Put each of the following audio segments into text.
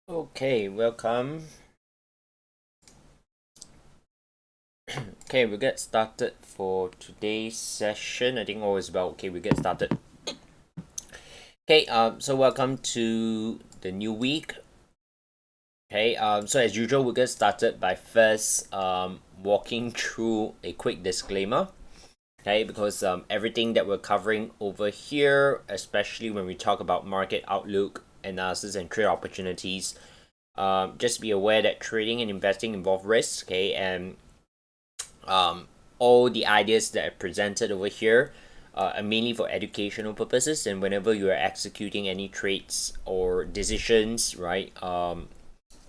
Okay, welcome. Okay, we'll get started for today's session. I think all is well. Okay, we'll get started. Okay, so welcome to the new week. Okay, so as usual, we'll get started by first walking through a quick disclaimer. Okay, because everything that we're covering over here, especially when we talk about market outlook, analysis, and trade opportunities, just be aware that trading and investing involve risks. Okay, and all the ideas that are presented over here are mainly for educational purposes, and whenever you are executing any trades or decisions, right,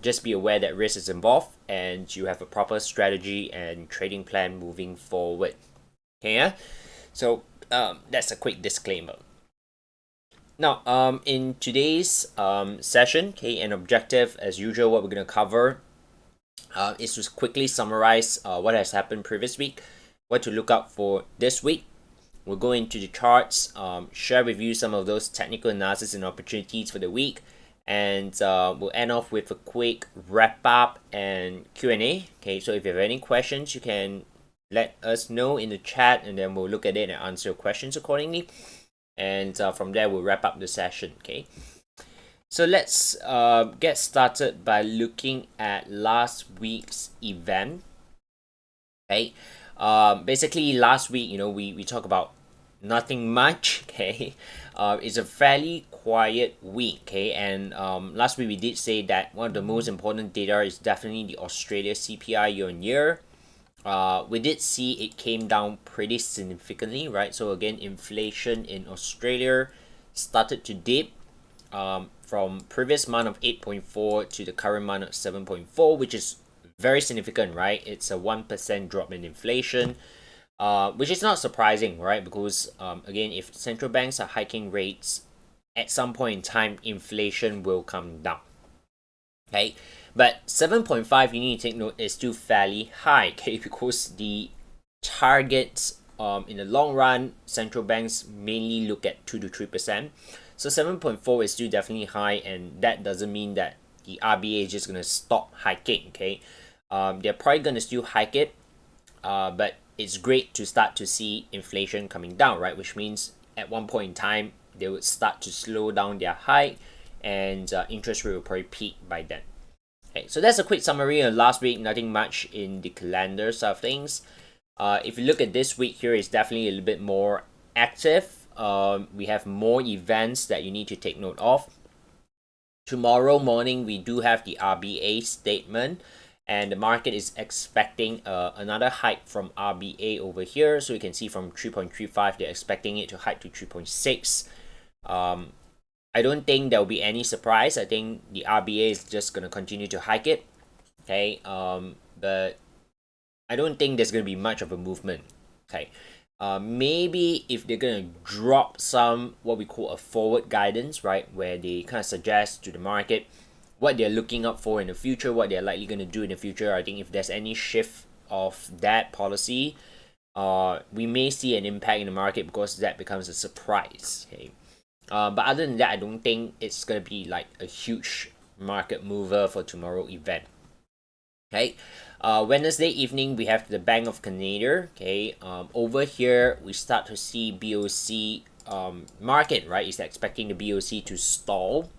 just be aware that risk is involved and you have a proper strategy and trading plan moving forward. Okay, yeah? So that's a quick disclaimer. Now, in today's session, okay, an objective as usual, what we're going to cover is to quickly summarize what has happened previous week, what to look out for this week. We'll go into the charts, share with you some of those technical analysis and opportunities for the week, and we'll end off with a quick wrap up and Q&A. Okay, so if you have any questions, you can let us know in the chat, and then we'll look at it and answer your questions accordingly. And from there, we'll wrap up the session. Okay. So let's get started by looking at last week's event. Okay, basically last week, we talk about nothing much. Okay, it's a fairly quiet week. Okay, and last week we did say that one of the most important data is definitely the Australia CPI year on year. We did see it came down pretty significantly, right? So again, inflation in Australia started to dip from previous month of 8.4 to the current month of 7.4, which is very significant, right? It's a 1% drop in inflation, which is not surprising, right? Because again, if central banks are hiking rates, at some point in time, inflation will come down. Okay, but 7.5, you need to take note, is still fairly high, okay, because the targets in the long run, central banks mainly look at 2 to 3%. So 7.4 is still definitely high, and that doesn't mean that the RBA is just going to stop hiking, okay? They're probably going to still hike it, but it's great to start to see inflation coming down, right? Which means at one point in time, they would start to slow down their hike, and interest rate will probably peak by then. Okay, so that's a quick summary of last week. Nothing much in the calendar side of things. If you look at this week here, it's definitely a little bit more active. We have more events that you need to take note of. Tomorrow morning, we do have the RBA statement, and the market is expecting another hike from RBA over here. So you can see from 3.35, they're expecting it to hike to 3.6. I don't think there will be any surprise. I think the RBA is just going to continue to hike it. Okay, but I don't think there's going to be much of a movement. Okay, maybe if they're going to drop some what we call a forward guidance, right, where they kind of suggest to the market what they're looking up for in the future, what they're likely going to do in the future. I think if there's any shift of that policy, we may see an impact in the market because that becomes a surprise. Okay, but other than that, I don't think it's going to be like a huge market mover for tomorrow event. Okay, Wednesday evening we have the Bank of Canada. Okay, over here we start to see BOC market, right, is expecting the BOC to stall,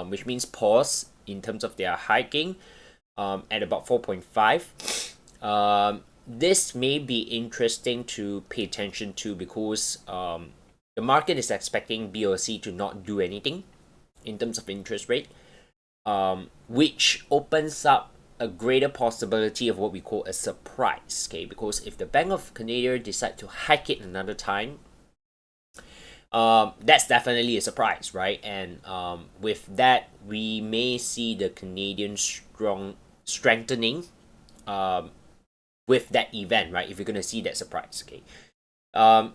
which means pause in terms of their hiking at about 4.5. This may be interesting to pay attention to because the market is expecting BOC to not do anything in terms of interest rate, which opens up a greater possibility of what we call a surprise. Okay, because if the Bank of Canada decide to hike it another time, that's definitely a surprise, right? And with that, we may see the Canadian strengthening with that event, right? If you're gonna see that surprise, okay.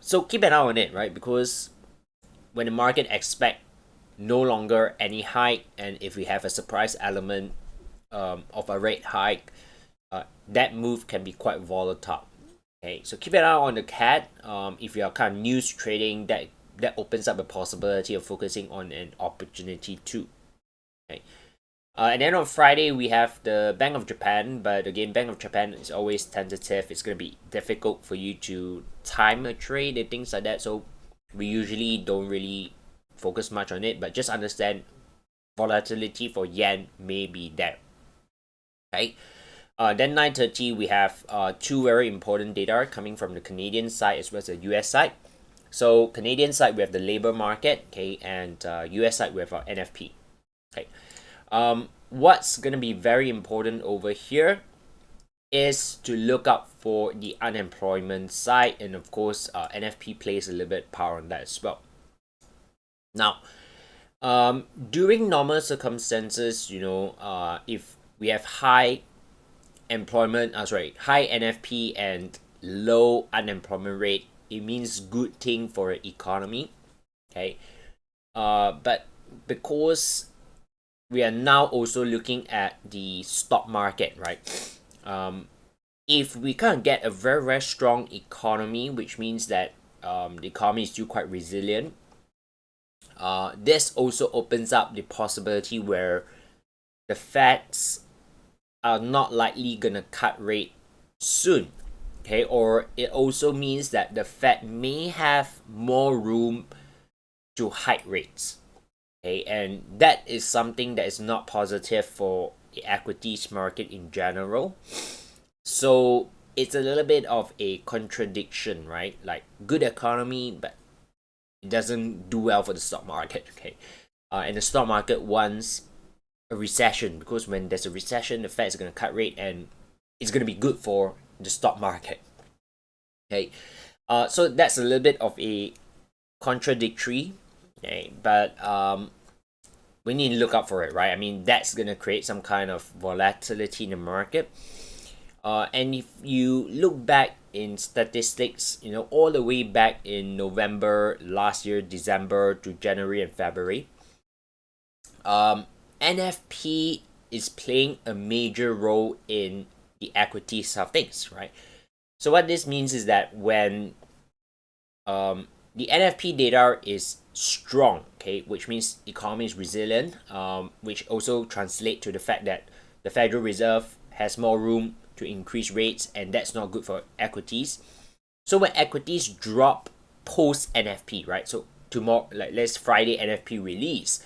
So keep an eye on it, right? Because when the market expect no longer any hike, and if we have a surprise element of a rate hike, that move can be quite volatile. Okay, so keep an eye on the CAD. If you are kind of news trading, that opens up a possibility of focusing on an opportunity too. Okay. And then on Friday, we have the Bank of Japan, but again, Bank of Japan is always tentative. It's going to be difficult for you to time a trade and things like that. So we usually don't really focus much on it, but just understand volatility for yen may be there. Okay. Then 9:30 we have two very important data coming from the Canadian side as well as the US side. So Canadian side we have the labor market, okay, and US side we have our NFP. Okay. What's gonna be very important over here is to look out for the unemployment side, and of course NFP plays a little bit power on that as well. Now, during normal circumstances, if we have high high NFP and low unemployment rate, it means good thing for the economy. Okay. But because we are now also looking at the stock market, right? If we can't get a very, very strong economy, which means that the economy is still quite resilient, this also opens up the possibility where the Feds are not likely gonna cut rate soon. Okay, or it also means that the Fed may have more room to hike rates. Okay, and that is something that is not positive for the equities market in general. So it's a little bit of a contradiction, right? Like good economy, but it doesn't do well for the stock market. Okay, and the stock market wants a recession, because when there's a recession, the Fed is going to cut rate, and it's going to be good for the stock market. Okay, so that's a little bit of a contradictory. Okay, but we need to look out for it, right? I mean, that's going to create some kind of volatility in the market. And if you look back in statistics, all the way back in November last year, December to January and February, NFP is playing a major role in the equity side of things, right? So what this means is that when the NFP data is strong, okay, which means economy is resilient, which also translate to the fact that the Federal Reserve has more room to increase rates, and that's not good for equities. So when equities drop post NFP, right? So tomorrow, like let's Friday NFP release,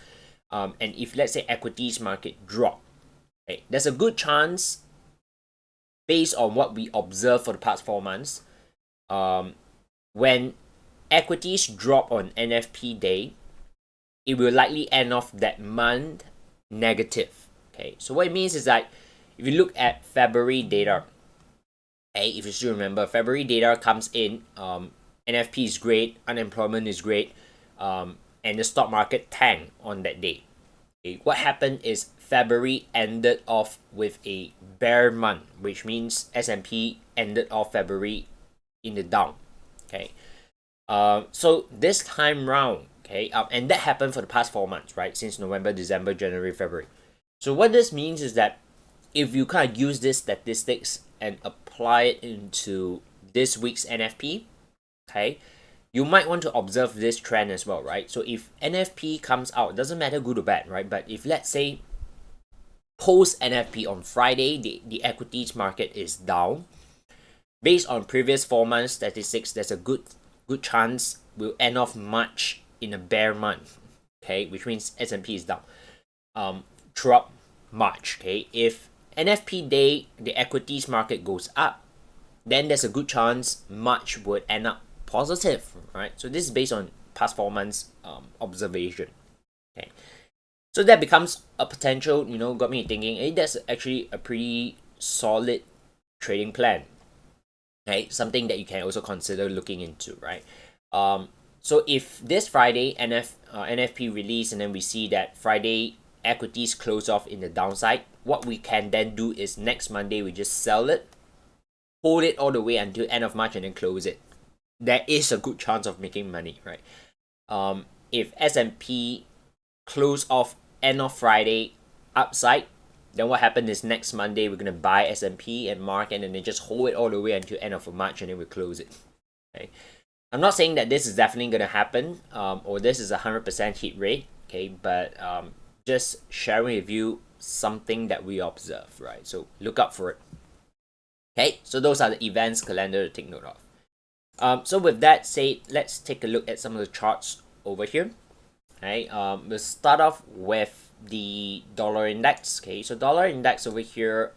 and if let's say equities market drop, okay, there's a good chance, based on what we observed for the past 4 months, when equities drop on NFP day, it will likely end off that month negative. Okay, so what it means is that if you look at February data, okay, if you still remember, February data comes in, NFP is great, unemployment is great, and the stock market tanked on that day. Okay, what happened is February ended off with a bear month, which means S&P ended off February in the down. Okay, so this time round, okay, and that happened for the past 4 months, right? Since November, December, January, February. So what this means is that if you kind of use this statistics and apply it into this week's NFP, okay, you might want to observe this trend as well, right? So if NFP comes out, doesn't matter good or bad, right? But if let's say post NFP on Friday, the equities market is down, based on previous 4 months statistics, there's a good chance we'll end off March in a bear month, okay, which means S&P is down throughout March. Okay, if NFP day the equities market goes up, then there's a good chance March would end up positive, right? So this is based on past 4 months observation. Okay, so that becomes a potential, got me thinking, hey, that's actually a pretty solid trading plan. Okay, something that you can also consider looking into, right? So if this Friday NFP release, and then we see that Friday equities close off in the downside, what we can then do is next Monday we just sell it, hold it all the way until end of March, and then close it. There is a good chance of making money, right? If S&P close off end of Friday upside, then what happened is next Monday we're gonna buy S&P and market, and then just hold it all the way until end of March, and then we close it. Okay, I'm not saying that this is definitely gonna happen, or this is 100% hit rate. Okay, but just sharing with you something that we observe, right? So look out for it. Okay, so those are the events calendar to take note of. So with that said, let's take a look at some of the charts over here. Okay, we'll start off with the dollar index. Okay, so dollar index over here,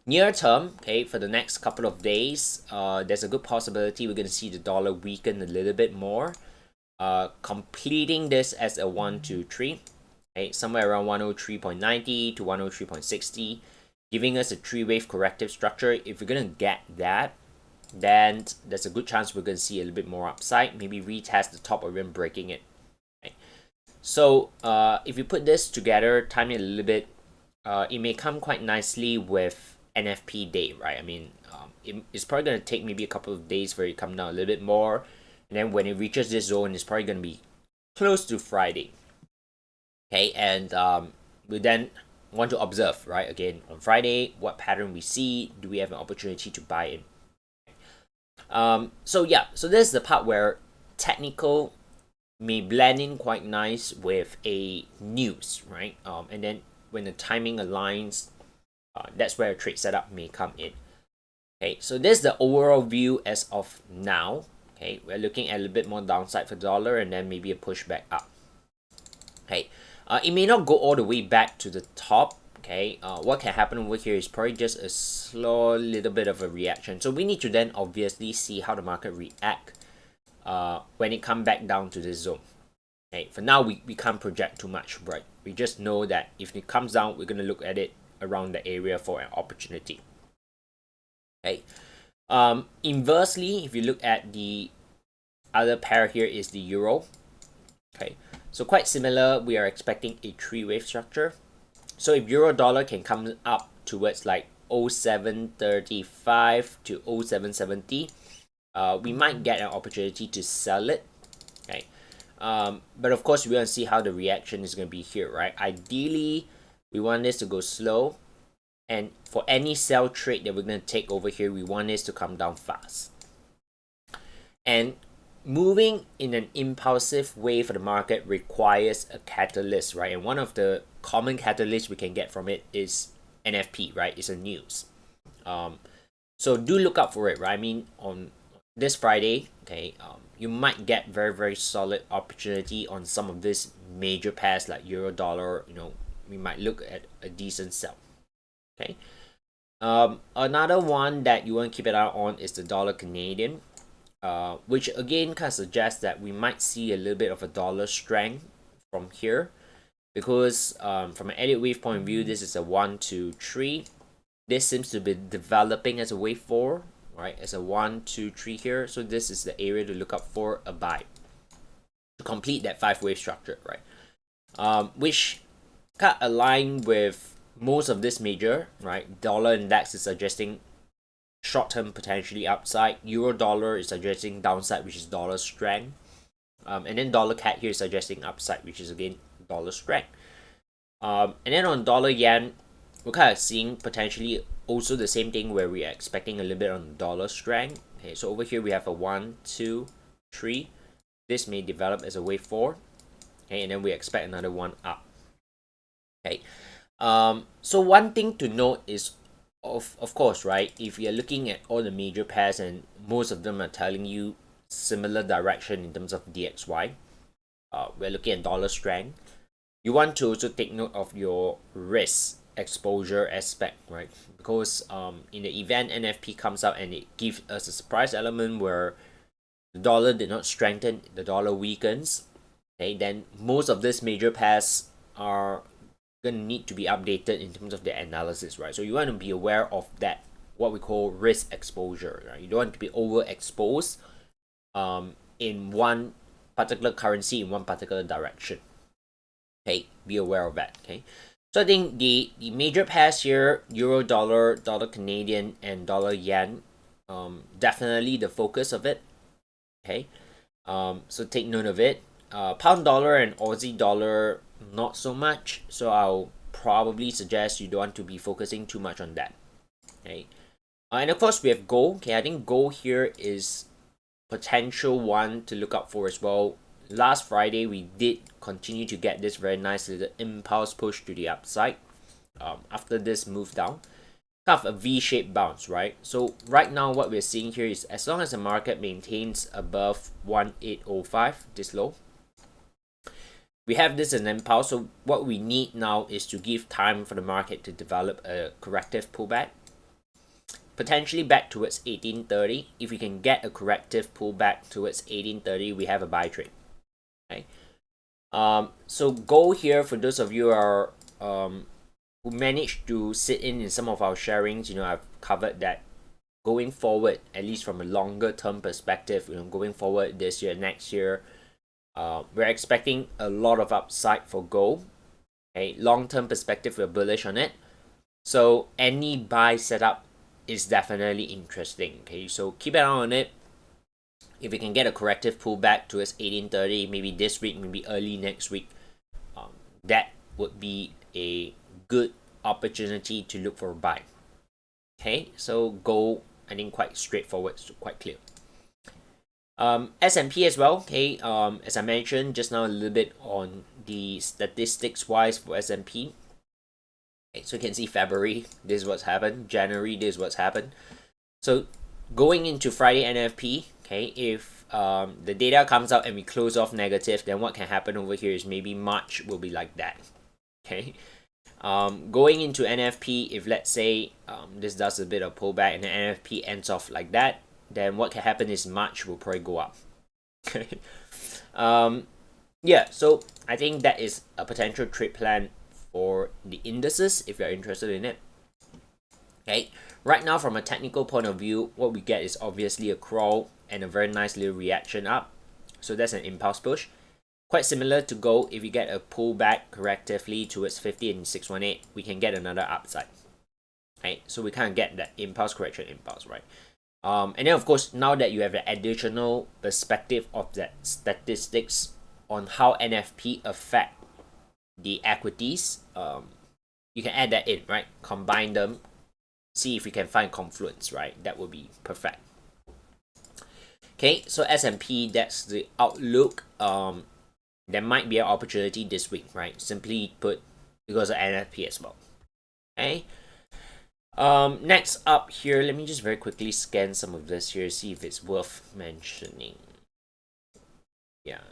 near term, okay, for the next couple of days, there's a good possibility we're going to see the dollar weaken a little bit more, completing this as a 1, 2, 3, okay, somewhere around 103.90 to 103.60, giving us a 3-wave corrective structure. If we're going to get that, then there's a good chance we're going to see a little bit more upside, maybe retest the top or even breaking it. Okay. So if you put this together, time it a little bit, it may come quite nicely with NFP day, right? I mean, it's probably going to take maybe a couple of days for it to come down a little bit more, and then when it reaches this zone, it's probably going to be close to Friday. Okay, and we then want to observe, right? Again, on Friday, what pattern we see, do we have an opportunity to buy in? So yeah, so this is the part where technical may blend in quite nice with a news, right? And then when the timing aligns, that's where a trade setup may come in. Okay, so this is the overall view as of now. Okay, we're looking at a little bit more downside for dollar and then maybe a pushback up. Okay, it may not go all the way back to the top. Okay, what can happen over here is probably just a slow little bit of a reaction. So we need to then obviously see how the market react when it come back down to this zone. Okay, for now we can't project too much, right? We just know that if it comes down, we're gonna look at it around the area for an opportunity. Okay. Inversely, if you look at the other pair here is the euro. Okay, so quite similar. We are expecting a 3-wave structure. So if euro dollar can come up towards like 0735 to 0770, we might get an opportunity to sell it. Okay, but of course we want to see how the reaction is going to be here, right? Ideally, we want this to go slow, and for any sell trade that we're going to take over here, we want this to come down fast. And moving in an impulsive way for the market requires a catalyst, right? And one of the common catalysts we can get from it is NFP, right? It's a news. So do look out for it, right? I mean, on this Friday, okay, you might get very solid opportunity on some of this major pairs like euro dollar. You know, we might look at a decent sell. Okay. Another one that you want to keep an eye on is the dollar Canadian, which again kind of suggests that we might see a little bit of a dollar strength from here, because from an Elliott Wave point of view, this is a 1, 2, 3. This seems to be developing as a wave 4, right? As a 1, 2, 3 here. So this is the area to look up for a buy to complete that 5-wave structure, right? Which kind of align with most of this major, right? Dollar index is suggesting short-term potentially upside. Euro dollar is suggesting downside, which is dollar strength. And then dollar CAD here is suggesting upside, which is again dollar strength. And then on dollar yen, we're kind of seeing potentially also the same thing where we are expecting a little bit on dollar strength. Okay, so over here we have a 1, 2, 3. This may develop as a wave 4. Okay, and then we expect another one up. Okay. So one thing to note is, of course, right, if you're looking at all the major pairs and most of them are telling you similar direction in terms of DXY, we're looking at dollar strength. You want to also take note of your risk exposure aspect, right? Because in the event NFP comes out and it gives us a surprise element where the dollar did not strengthen, the dollar weakens, okay, then most of these major pairs are going to need to be updated in terms of the analysis, right? So you want to be aware of that, what we call risk exposure, right? You don't want to be overexposed in one particular currency in one particular direction. Okay, be aware of that. Okay, so I think the major pairs here, euro dollar, dollar Canadian, and dollar yen, definitely the focus of it. Okay, so take note of it. Pound dollar and Aussie dollar, not so much, so I'll probably suggest you don't want to be focusing too much on that. Okay, and of course we have gold. Okay, I think gold here is potential one to look out for as well. last Friday we did continue to get this very nice little impulse push to the upside after this move down. Kind of a V-shaped bounce, right? So right now what we're seeing here is as long as the market maintains above 1805, this low, we have this as an impulse. So what we need now is to give time for the market to develop a corrective pullback, potentially back towards 1830. If we can get a corrective pullback towards 1830, we have a buy trade. Okay. So gold here, for those of you who are who managed to sit in some of our sharings, you know, I've covered that going forward, at least from a longer term perspective, you know, going forward this year, next year, we're expecting a lot of upside for gold. Okay, long term perspective, we're bullish on it. So any buy setup is definitely interesting. Okay, so keep an eye on it. If we can get a corrective pullback towards 1830, maybe this week, maybe early next week, that would be a good opportunity to look for a buy. Okay, so gold, I think quite straightforward, so quite clear. S&P as well. Okay, as I mentioned just now a little bit on the statistics wise for S&P. Okay, so you can see February, this is what's happened. January, this is what's happened. So going into Friday NFP, okay, if the data comes out and we close off negative, then what can happen over here is maybe March will be like that. Okay, going into NFP, if let's say this does a bit of pullback and the NFP ends off like that, then what can happen is March will probably go up. Okay, yeah, so I think that is a potential trade plan for the indices if you're interested in it. Okay, right now from a technical point of view, what we get is obviously a crawl and a very nice little reaction up. So that's an impulse push. Quite similar to gold, if you get a pullback correctively towards 50 and 618, we can get another upside. Okay, so we kind of get that impulse correction impulse, right? And then of course, now that you have the additional perspective of that statistics on how NFP affect the equities, you can add that in, right? Combine them, see if you can find confluence, right? That would be perfect. Okay, so S&P, that's the outlook. There might be an opportunity this week, right? Simply put, because of NFP as well. Okay. Next up here, let me just very quickly scan some of this here, see if it's worth mentioning. Yeah,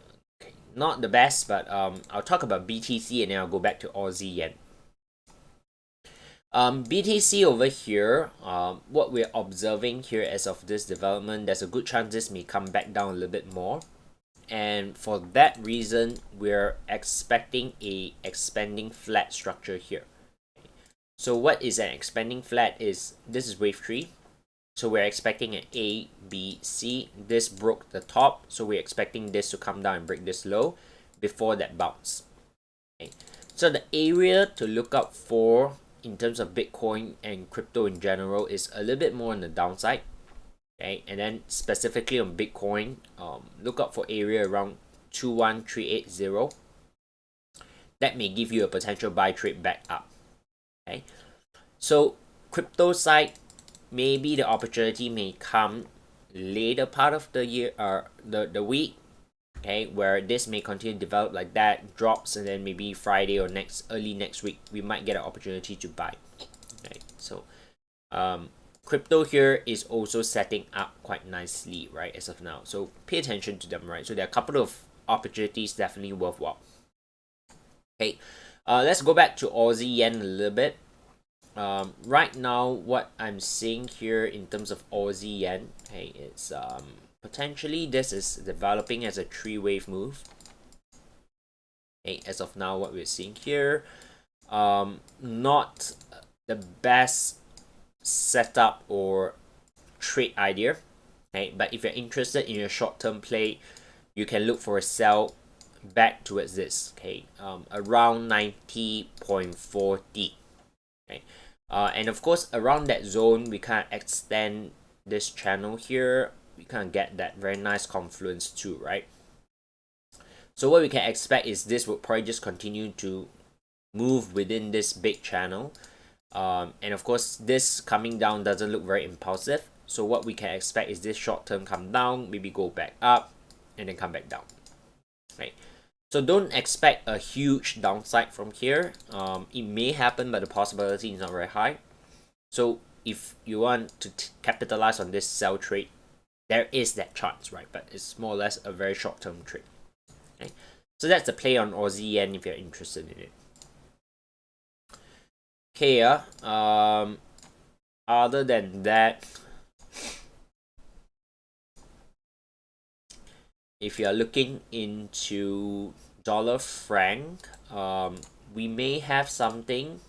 okay, not the best, but I'll talk about BTC and then I'll go back to Aussie yen. BTC over here, what we're observing here as of this development, there's a good chance this may come back down a little bit more. And for that reason, we're expecting a expanding flat structure here. So what is an expanding flat is, this is wave 3. So we're expecting an A, B, C. This broke the top. So we're expecting this to come down and break this low before that bounce. Okay. So the area to look out for in terms of Bitcoin and crypto in general is a little bit more on the downside. Okay, and then specifically on Bitcoin, look out for area around 21380. That may give you a potential buy trade back up. Okay, so crypto side, maybe the opportunity may come later part of the year or the week. Okay, where this may continue to develop like that, drops, and then maybe Friday or early next week, we might get an opportunity to buy. Okay, so crypto here is also setting up quite nicely, right, as of now. So pay attention to them, right? So there are a couple of opportunities definitely worthwhile. Okay, let's go back to Aussie yen a little bit. Right now, what I'm seeing here in terms of Aussie yen, okay, it's potentially this is developing as a 3-wave move. Okay, as of now, what we're seeing here, not the best setup or trade idea. Okay, but if you're interested in a short-term play, you can look for a sell back towards this. Okay, around 90.40. Okay, and of course around that zone we can't extend this channel here. We can't get that very nice confluence too, right? So what we can expect is this will probably just continue to move within this big channel. And of course this coming down doesn't look very impulsive, so what we can expect is this short term come down, maybe go back up and then come back down. right? So don't expect a huge downside from here. It may happen, but the possibility is not very high. So if you want to capitalize on this sell trade, there is that chance, right? But it's more or less a very short-term trade. Okay, so that's the play on Aussie yen if you're interested in it. Okay, other than that, if you are looking into dollar franc, we may have something.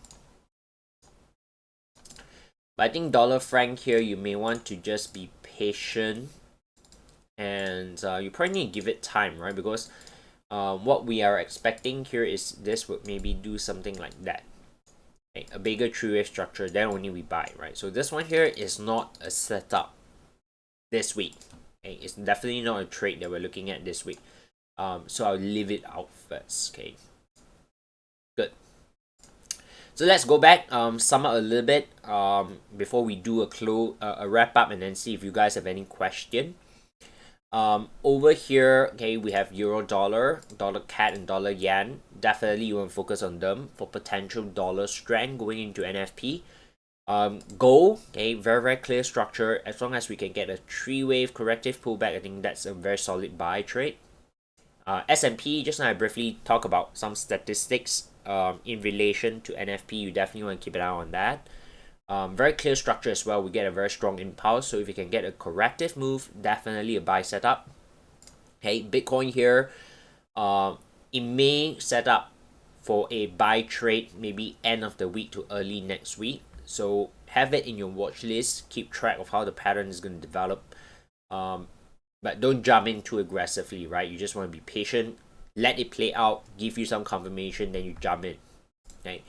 But I think dollar franc here, you may want to just be patient, and you probably need to give it time, right? Because what we are expecting here is this would maybe do something like that. Okay, a bigger three-way structure, then only we buy, right? So this one here is not a setup this week. Okay, it's definitely not a trade that we're looking at this week. So I'll leave it out first. Okay, good. So let's go back, sum up a little bit before we do a wrap up, and then see if you guys have any question. Over here, okay, we have euro dollar, dollar CAD, and dollar yen. Definitely you want to focus on them for potential dollar strength going into NFP. Gold, okay, very clear structure. As long as we can get a three-wave corrective pullback, I think that's a very solid buy trade. S&P, just now I briefly talk about some statistics in relation to NFP. You definitely want to keep an eye on that. Very clear structure as well. We get a very strong impulse. So if you can get a corrective move, definitely a buy setup. Okay, Bitcoin here, it may set up for a buy trade maybe end of the week to early next week. So have it in your watch list. Keep track of how the pattern is going to develop. But don't jump in too aggressively, right? You just want to be patient. Let it play out. Give you some confirmation, then you jump in. Okay.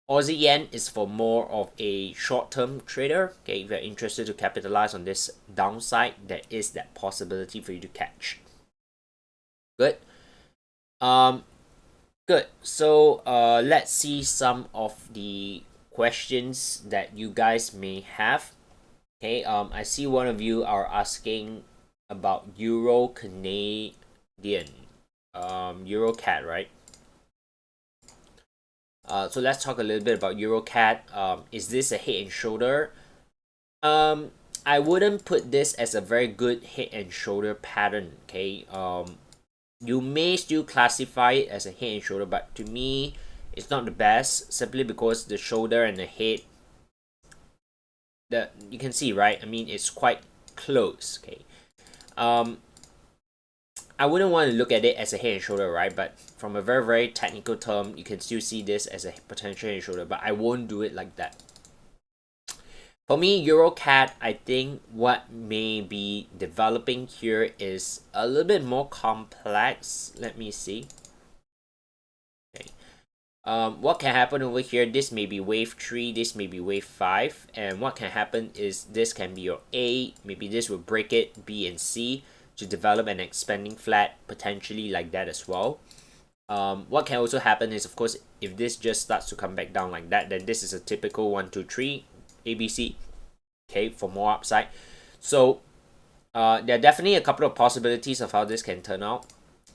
Aussie yen is for more of a short-term trader. Okay, if you're interested to capitalize on this downside, there is that possibility for you to catch. Good. Good. So let's see some of the questions that you guys may have. Okay. I see one of you are asking about Euro Canadian, EURCAD, right? So let's talk a little bit about EURCAD. Is this a head and shoulder? I wouldn't put this as a very good head and shoulder pattern. Okay. You may still classify it as a head and shoulder, but to me, it's not the best, simply because the shoulder and the head, you can see, right? I mean, it's quite close. Okay. I wouldn't want to look at it as a head and shoulder, right? But from a very technical term, you can still see this as a potential head and shoulder, but I won't do it like that. For me, EURCAD, I think what may be developing here is a little bit more complex. Let me see. Okay. What can happen over here? This may be wave 3, this may be wave 5, and what can happen is this can be your A, maybe this will break it, B and C, to develop an expanding flat, potentially like that as well. What can also happen is, of course, if this just starts to come back down like that, then this is a typical 1, 2, 3 ABC, okay, for more upside. So there are definitely a couple of possibilities of how this can turn out.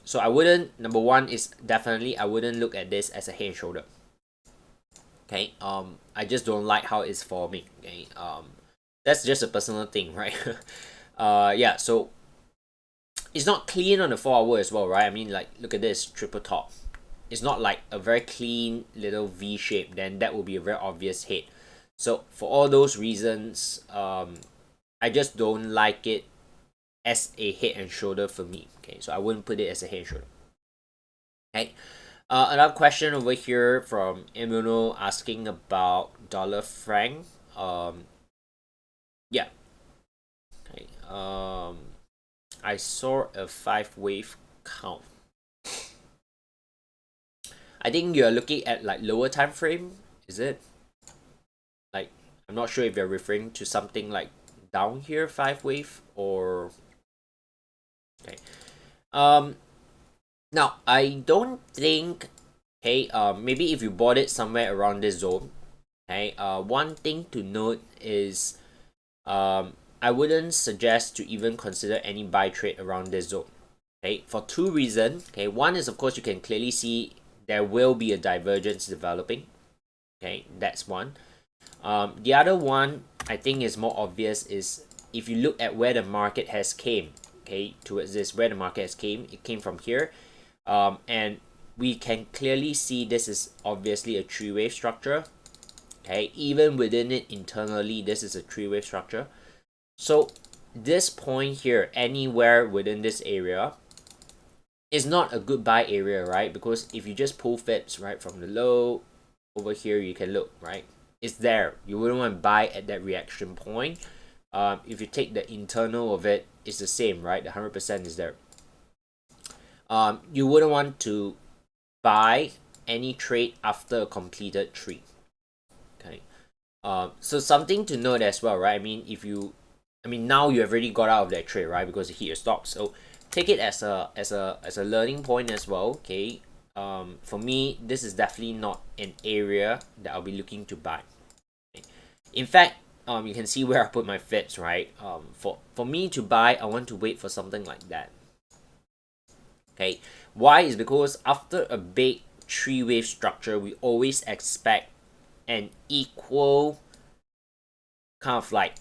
So I wouldn't, number one is definitely I wouldn't look at this as a head and shoulder. Okay, I just don't like how it's forming. Okay, that's just a personal thing, right? Yeah, so it's not clean on the 4-hour as well, right? I mean, like, look at this triple top. It's not like a very clean little V shape. Then that will be a very obvious head. So for all those reasons, I just don't like it as a head and shoulder for me. Okay, so I wouldn't put it as a head and shoulder. Okay, another question over here from Emuno asking about dollar franc. Yeah. Okay. I saw a 5-wave count. I think you're looking at like lower time frame. Is it? Like, I'm not sure if you're referring to something like down here 5-wave or. Okay. Now I don't think. Okay. Maybe if you bought it somewhere around this zone. Okay. One thing to note is, I wouldn't suggest to even consider any buy trade around this zone. Okay, for two reasons. Okay, one is of course you can clearly see there will be a divergence developing. Okay, that's one. The other one I think is more obvious is if you look at where the market has came, okay, towards this, where the market has came, it came from here, and we can clearly see this is obviously a three-wave structure. Okay, even within it internally, this is a three-wave structure. So this point here, anywhere within this area, is not a good buy area, right? Because if you just pull fibs right from the low over here, you can look, right? It's there. You wouldn't want to buy at that reaction point. If you take the internal of it, it's the same, right? The 100% is there. You wouldn't want to buy any trade after a completed trade. Okay. So something to note as well, right? I mean now you have already got out of that trade, right? Because you hit your stop. So take it as a learning point as well. Okay. For me, this is definitely not an area that I'll be looking to buy. Okay. In fact, you can see where I put my fibs, right? For me to buy, I want to wait for something like that. Okay. Why is because after a big three-wave structure, we always expect an equal kind of like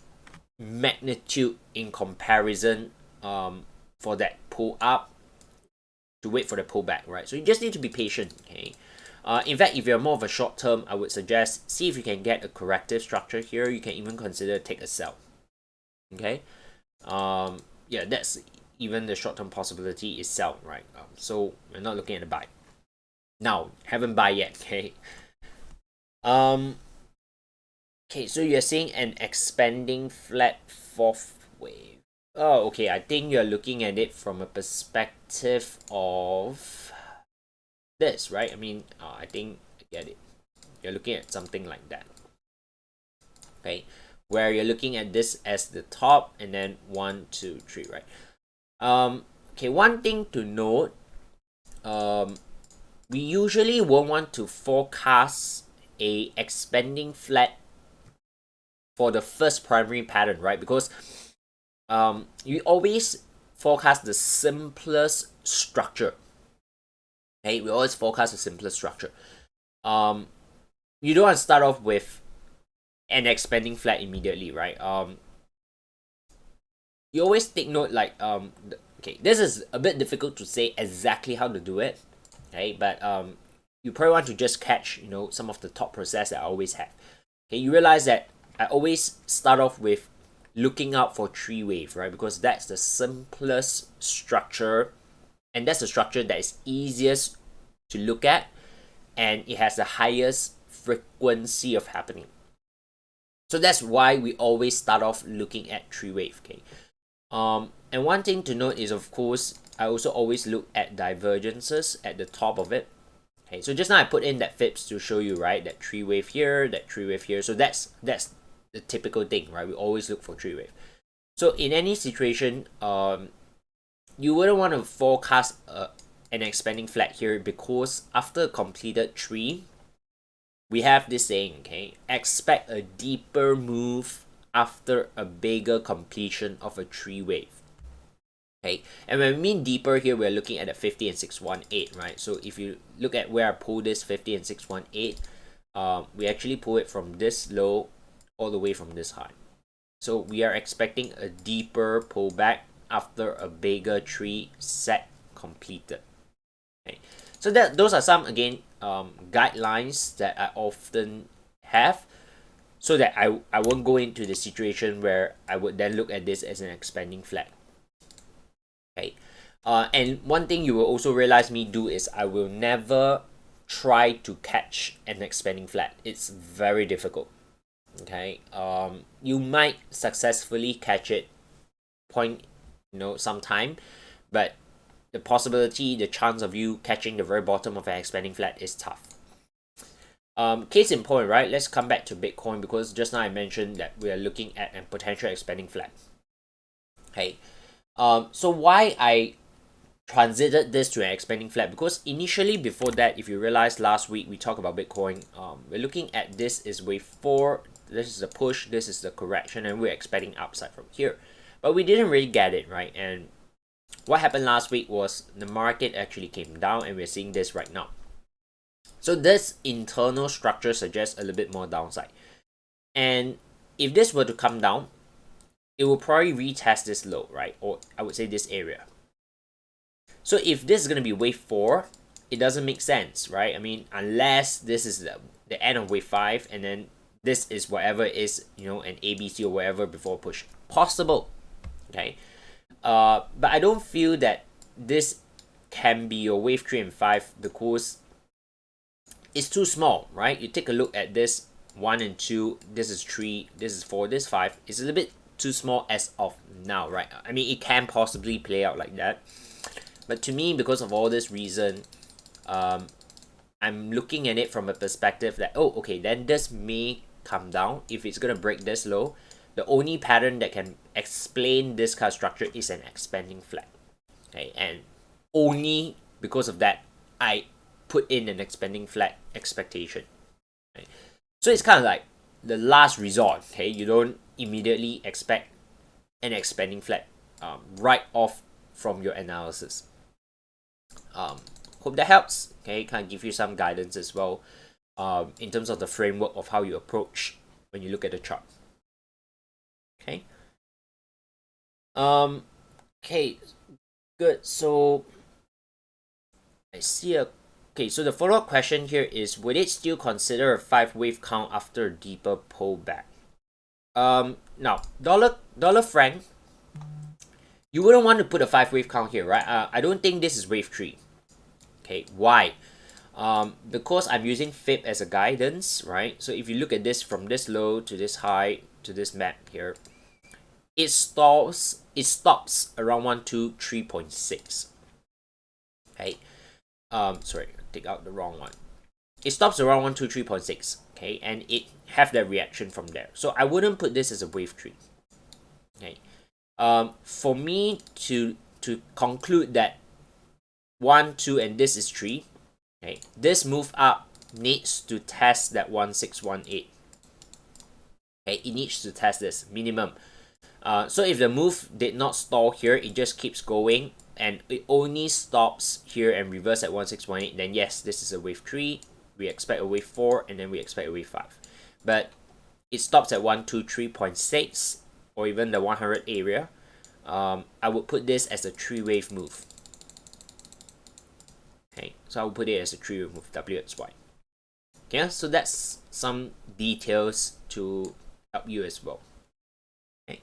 magnitude in comparison for that pull up to wait for the pullback, right? So you just need to be patient, okay? In fact, if you're more of a short term, I would suggest see if you can get a corrective structure here. You can even consider take a sell, okay? Yeah, that's even the short term possibility is sell, right? So we're not looking at the buy. Now, haven't buy yet, okay? Okay, so you're seeing an expanding flat fourth wave. Oh, okay, I think you're looking at it from a perspective of this, right? I mean, I think I get it. You're looking at something like that. Okay, where you're looking at this as the top and then 1, 2, 3, right? Okay, one thing to note, we usually won't want to forecast a expanding flat for the first primary pattern, right? Because you always forecast the simplest structure. Okay, we always forecast the simplest structure. You don't want to start off with an expanding flat immediately, right? You always take note, like okay, this is a bit difficult to say exactly how to do it, okay, but you probably want to just catch, you know, some of the thought process that I always have. Okay, you realize that I always start off with looking out for three wave, right? Because that's the simplest structure, and that's the structure that is easiest to look at, and it has the highest frequency of happening. So that's why we always start off looking at three wave. Okay. And one thing to note is, of course, I also always look at divergences at the top of it. Okay, so just now I put in that fibs to show you, right, that three wave here, that three wave here. So that's the typical thing, right? We always look for three wave. So in any situation, you wouldn't want to forecast an expanding flat here, because after a completed tree, we have this saying, okay, expect a deeper move after a bigger completion of a three wave. Okay, and when we mean deeper here, we're looking at a 50 and 618, right? So if you look at where I pull this 50 and 618, we actually pull it from this low all the way from this high. So we are expecting a deeper pullback after a bigger tree set completed. Okay, so those are some, again, guidelines that I often have, so that I won't go into the situation where I would then look at this as an expanding flat. Okay, and one thing you will also realize me do is I will never try to catch an expanding flat. It's very difficult. Okay, you might successfully catch it sometime, but the possibility, the chance of you catching the very bottom of an expanding flat is tough. Case in point, right? Let's come back to Bitcoin, because just now I mentioned that we are looking at a potential expanding flat. Okay, so why I transited this to an expanding flat? Because initially, before that, if you realize last week we talked about Bitcoin, we're looking at this is wave 4. This is the push, this is the correction, and we're expecting upside from here. But we didn't really get it, right? And what happened last week was the market actually came down, and we're seeing this right now. So this internal structure suggests a little bit more downside. And if this were to come down, it will probably retest this low, right? Or I would say this area. So if this is going to be wave 4, it doesn't make sense, right? I mean, unless this is the end of wave 5, and then this is whatever is, you know, an ABC or whatever before push. Possible, okay? But I don't feel that this can be your wave 3 and 5 because it's too small, right? You take a look at this 1 and 2, this is 3, this is 4, this is 5. It's a little bit too small as of now, right? I mean, it can possibly play out like that. But to me, because of all this reason, I'm looking at it from a perspective that, oh, okay, then this may come down. If it's going to break this low, the only pattern that can explain this kind of structure is an expanding flag. Okay, and only because of that, I put in an expanding flag expectation. Okay? So it's kind of like the last resort. Okay, you don't immediately expect an expanding flag right off from your analysis. Hope that helps. Okay, kind of give you some guidance as well in terms of the framework of how you approach when you look at the chart. Okay. Okay, good. So I see okay, so the follow-up question here is, would it still consider a 5-wave count after a deeper pullback? Now, dollar franc, you wouldn't want to put a 5-wave count here, right? I don't think this is wave 3. Okay, why? Because I'm using FIB as a guidance, right? So if you look at this from this low to this high to this map here, it stops around 123.6. Okay. Sorry, take out the wrong one. It stops around 123.6. Okay, and it have that reaction from there. So I wouldn't put this as a wave 3. Okay. For me to conclude that 1, 2, and this is 3, okay, this move up needs to test that 1618. Okay, it needs to test this minimum. So if the move did not stall here, it just keeps going, and it only stops here and reverse at 1618, then yes, this is a wave 3. We expect a wave 4, and then we expect a wave 5. But it stops at 123.6 or even the 100 area. I would put this as a 3-wave move. Okay, so I will put it as a 3-wave move, WXY. Okay, so that's some details to help you as well. Okay.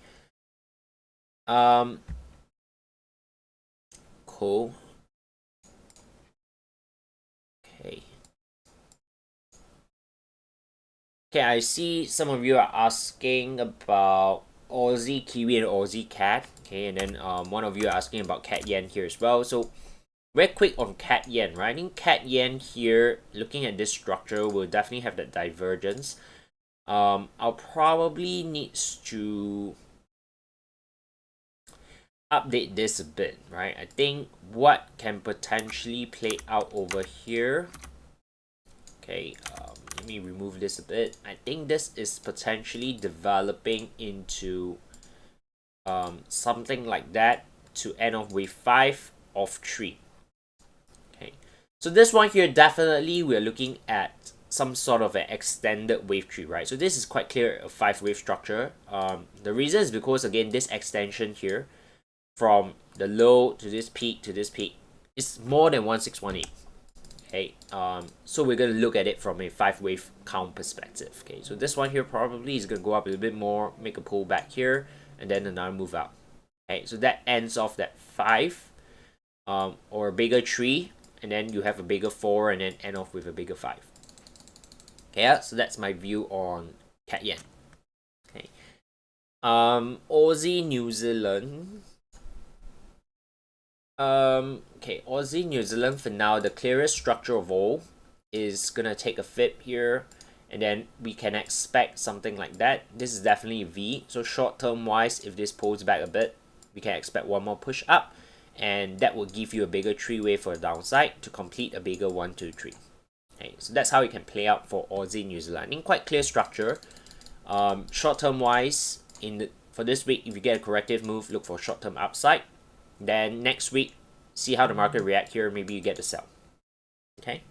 Cool. Okay. Okay, I see some of you are asking about Aussie Kiwi and Aussie CAD. Okay, and then one of you are asking about CAD Yen here as well. So very quick on CAD Yen, right? I think CAD Yen here, looking at this structure, will definitely have that divergence. I'll probably need to update this a bit, right? I think what can potentially play out over here. Okay, let me remove this a bit. I think this is potentially developing into something like that to end off wave 5 of 3. Okay, so this one here, definitely we're looking at some sort of an extended wave 3, right? So this is quite clear a 5-wave structure. The reason is because, again, this extension here from the low to this peak is more than 1618. Okay, so we're going to look at it from a 5-wave count perspective. Okay, so this one here probably is going to go up a little bit more, make a pullback here, and then another move out. Okay, so that ends off that 5, or a bigger 3, and then you have a bigger 4, and then end off with a bigger 5. Okay, so that's my view on CAD Yen. Okay, Aussie New Zealand. Okay, Aussie New Zealand for now, the clearest structure of all is gonna take a FIB here, and then we can expect something like that. This is definitely a V, so short term wise, if this pulls back a bit, we can expect one more push up, and that will give you a bigger 3-wave for the downside to complete a bigger 1, 2, 3. Okay, so that's how it can play out for Aussie New Zealand. I think quite clear structure. Short term wise, for this week, if you get a corrective move, look for short term upside. Then next week, see how the market react here. Maybe you get to sell. Okay.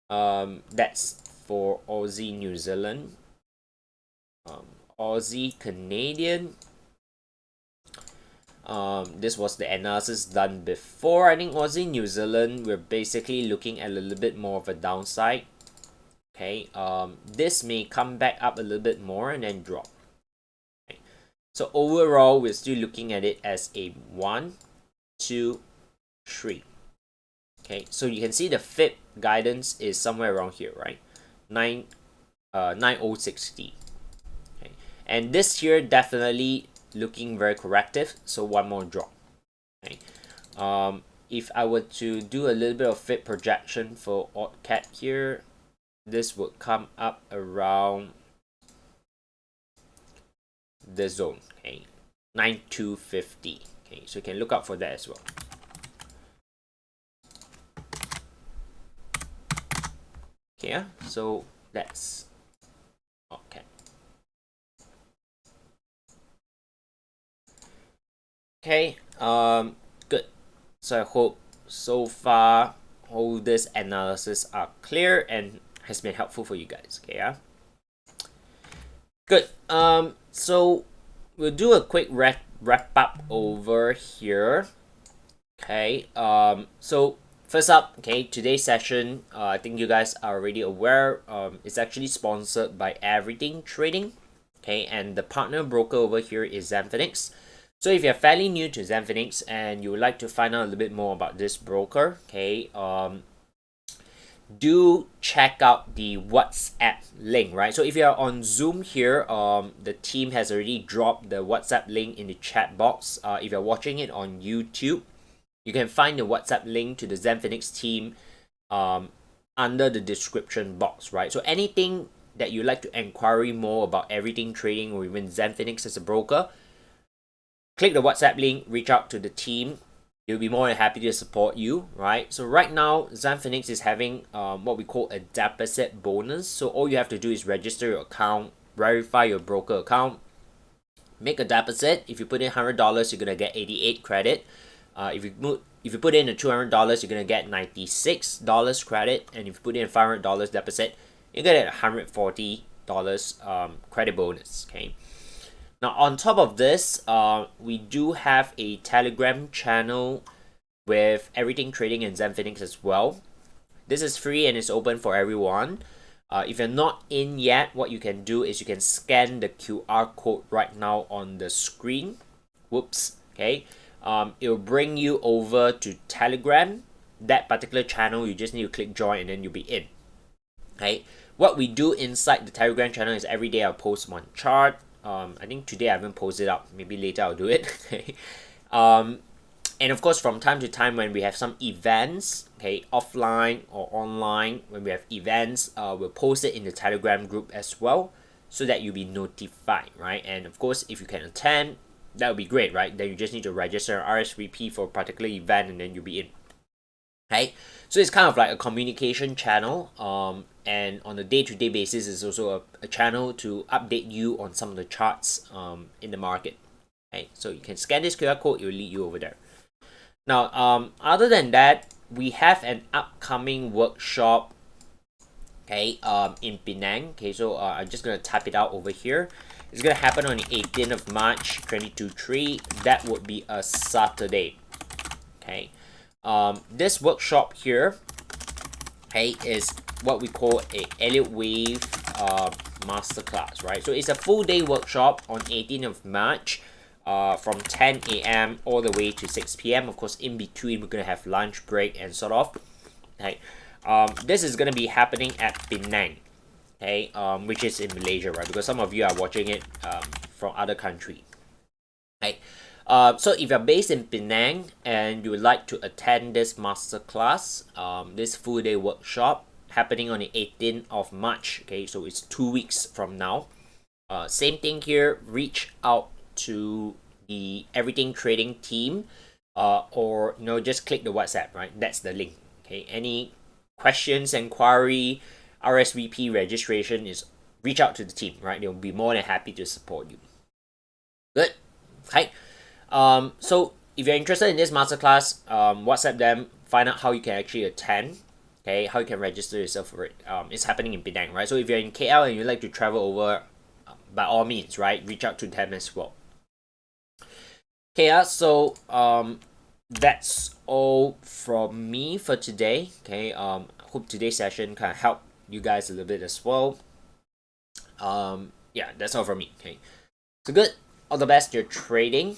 That's for Aussie New Zealand. Aussie Canadian. This was the analysis done before. I think Aussie New Zealand, we're basically looking at a little bit more of a downside. Okay. This may come back up a little bit more and then drop. Okay. So overall, we're still looking at it as a 1, 2, 3. Okay, so you can see the FIB guidance is somewhere around here, right? 9060. Okay, and this here definitely looking very corrective. So one more drop. Okay, if I were to do a little bit of FIB projection for AUDCAD here, this would come up around the zone. Okay, 9250. Okay, so you can look out for that as well. Okay, yeah, so that's okay. Okay, good. So I hope so far all this analysis are clear and has been helpful for you guys. Okay, yeah. Good. So we'll do a quick wrap up over here. Okay. So first up, okay, today's session, I think you guys are already aware, it's actually sponsored by Everything Trading, okay, and the partner broker over here is Zenfinix. So if you're fairly new to Zenfinix and you would like to find out a little bit more about this broker, okay, do check out the WhatsApp link, right? So if you're on Zoom here, the team has already dropped the WhatsApp link in the chat box. If you're watching it on YouTube, you can find the WhatsApp link to the Zenfinix team under the description box, right? So anything that you'd like to inquire more about Everything Trading or even Zenfinix as a broker, click the WhatsApp link, reach out to the team. They'll be more than happy to support you, right? So right now, Zenfinix is having what we call a deposit bonus. So all you have to do is register your account, verify your broker account, make a deposit. If you put in $100, you're gonna get 88 credit. If you put in the $200, you're gonna get $96 credit, and if you put in $500 deposit, you're gonna get $140 credit bonus. Okay. Now on top of this, we do have a Telegram channel with Everything Trading and Zenfinix as well. This is free and it's open for everyone. If you're not in yet, what you can do is you can scan the QR code right now on the screen. Whoops. Okay. It'll bring you over to Telegram. That particular channel, you just need to click join and then you'll be in. Okay. What we do inside the Telegram channel is every day I'll post one chart. I think today I haven't posted up. Maybe later I'll do it. Okay. And of course, from time to time when we have some events, okay, offline or online, when we have events, we'll post it in the Telegram group as well, so that you'll be notified, right? And of course, if you can attend, that would be great, right? Then you just need to register an RSVP for a particular event and then you'll be in. Okay, so it's kind of like a communication channel, and on a day-to-day basis, it's also a channel to update you on some of the charts in the market. Okay, so you can scan this QR code, it will lead you over there. Now, other than that, we have an upcoming workshop, okay, in Penang. Okay, so I'm just gonna type it out over here. It's gonna happen on the 18th of March 2023. That would be a Saturday. Okay. This workshop here, okay, is what we call a Elliott Wave masterclass, right? So it's a full day workshop on 18th of March from 10 a.m. all the way to 6 p.m. Of course, in between, we're going to have lunch break and sort of. Okay. This is going to be happening at Penang, okay, which is in Malaysia, right? Because some of you are watching it from other country. Okay. So if you're based in Penang and you would like to attend this masterclass, this full day workshop happening on the 18th of March, okay, so it's 2 weeks from now. Same thing here, reach out to the Everything Trading team, or just click the WhatsApp, right? That's the link. Okay, any questions, inquiry, RSVP registration is reach out to the team, right? They'll be more than happy to support you. Good. Okay. So if you're interested in this masterclass, WhatsApp them, find out how you can actually attend. Okay, how you can register yourself for it. It's happening in Penang, right? So if you're in KL and you'd like to travel over, by all means, right, reach out to them as well. Okay, so that's all from me for today. Okay, hope today's session kind of helped you guys a little bit as well. Yeah, that's all from me. Okay, so good. All the best. You're trading.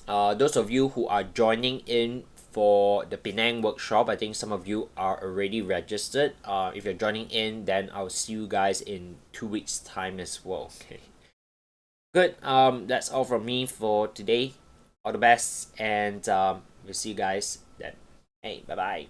Those of you who are joining in for the Penang workshop, I think some of you are already registered. If you're joining in, then I'll see you guys in 2 weeks' time as well. Okay. Good. That's all from me for today. All the best, and we'll see you guys then. Hey, bye bye.